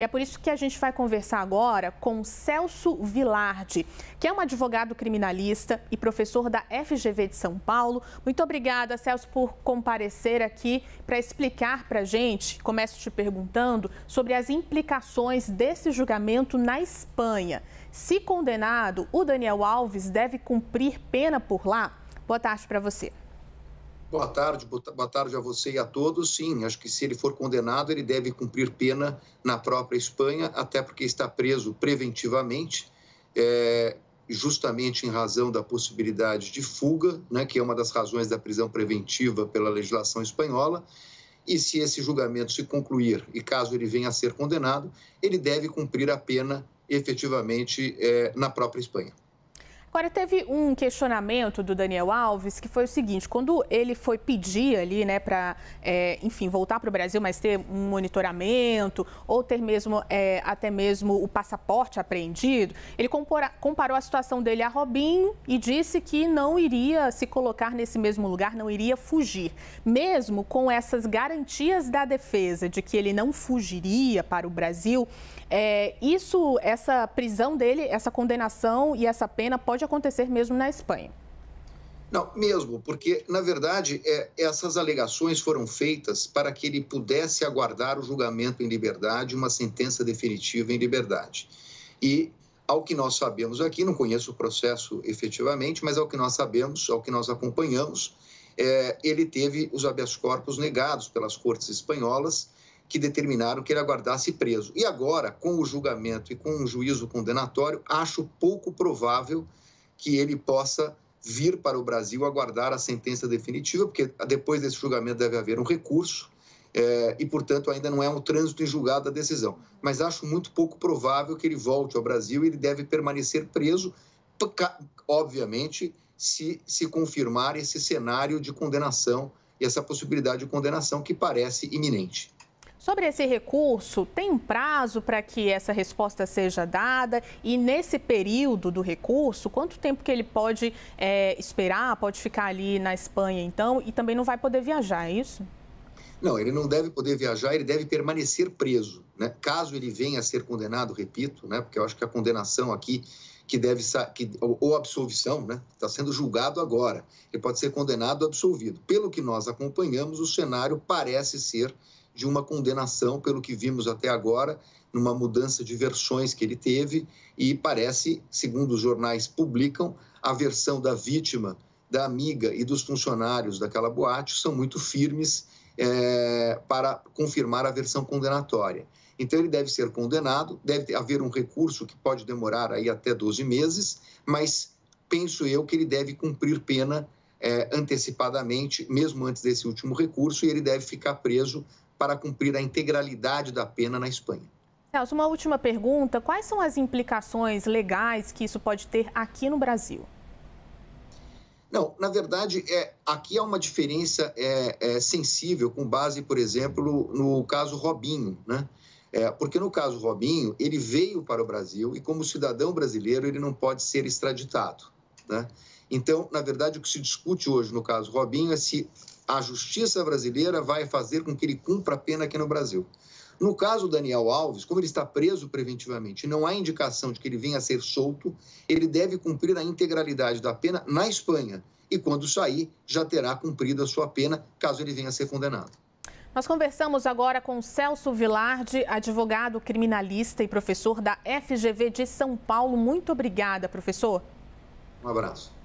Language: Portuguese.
É por isso que a gente vai conversar agora com Celso Vilardi, que é um advogado criminalista e professor da FGV de São Paulo. Muito obrigada, Celso, por comparecer aqui para explicar para a gente, começo te perguntando, sobre as implicações desse julgamento na Espanha. Se condenado, o Daniel Alves deve cumprir pena por lá? Boa tarde para você. Boa tarde a você e a todos. Sim, acho que se ele for condenado, ele deve cumprir pena na própria Espanha, até porque está preso preventivamente, justamente em razão da possibilidade de fuga, né, que é uma das razões da prisão preventiva pela legislação espanhola. E se esse julgamento se concluir e caso ele venha a ser condenado, ele deve cumprir a pena efetivamente na própria Espanha. Agora, teve um questionamento do Daniel Alves, que foi o seguinte: quando ele foi pedir ali, né, para, enfim, voltar para o Brasil, mas ter um monitoramento, ou ter mesmo, até mesmo o passaporte apreendido, ele comparou a situação dele a Robinho e disse que não iria se colocar nesse mesmo lugar, não iria fugir. Mesmo com essas garantias da defesa de que ele não fugiria para o Brasil, essa prisão dele, essa condenação e essa pena pode acontecer mesmo na Espanha. Não, mesmo, porque, na verdade, essas alegações foram feitas para que ele pudesse aguardar o julgamento em liberdade, uma sentença definitiva em liberdade. E, ao que nós sabemos aqui, não conheço o processo efetivamente, mas ao que nós sabemos, ao que nós acompanhamos, ele teve os habeas corpus negados pelas cortes espanholas, que determinaram que ele aguardasse preso. E agora, com o julgamento e com um juízo condenatório, acho pouco provável que ele possa vir para o Brasil aguardar a sentença definitiva, porque depois desse julgamento deve haver um recurso e, portanto, ainda não é um trânsito em julgado da decisão. Mas acho muito pouco provável que ele volte ao Brasil e ele deve permanecer preso, obviamente, se confirmar esse cenário de condenação e essa possibilidade de condenação que parece iminente. Sobre esse recurso, tem um prazo para que essa resposta seja dada? E nesse período do recurso, quanto tempo que ele pode esperar, pode ficar ali na Espanha, então, e também não vai poder viajar, é isso? Não, ele não deve poder viajar, ele deve permanecer preso, né? Caso ele venha a ser condenado, repito, né? Porque eu acho que a condenação aqui, ou absolvição, né? Está sendo julgado agora. Ele pode ser condenado ou absolvido. Pelo que nós acompanhamos, o cenário parece ser de uma condenação, pelo que vimos até agora, numa mudança de versões que ele teve, e parece, segundo os jornais publicam, a versão da vítima, da amiga e dos funcionários daquela boate são muito firmes para confirmar a versão condenatória. Então ele deve ser condenado, deve haver um recurso que pode demorar aí até 12 meses, mas penso eu que ele deve cumprir pena antecipadamente, mesmo antes desse último recurso, e ele deve ficar preso para cumprir a integralidade da pena na Espanha. Celso, uma última pergunta: quais são as implicações legais que isso pode ter aqui no Brasil? Não, na verdade, aqui há uma diferença sensível, com base, por exemplo, no caso Robinho, né? Porque no caso Robinho, ele veio para o Brasil e, como cidadão brasileiro, ele não pode ser extraditado, né? Então, na verdade, o que se discute hoje no caso Robinho é se a justiça brasileira vai fazer com que ele cumpra a pena aqui no Brasil. No caso Daniel Alves, como ele está preso preventivamente e não há indicação de que ele venha a ser solto, ele deve cumprir a integralidade da pena na Espanha. E quando sair, já terá cumprido a sua pena, caso ele venha a ser condenado. Nós conversamos agora com Celso Vilardi, advogado criminalista e professor da FGV de São Paulo. Muito obrigada, professor. Um abraço.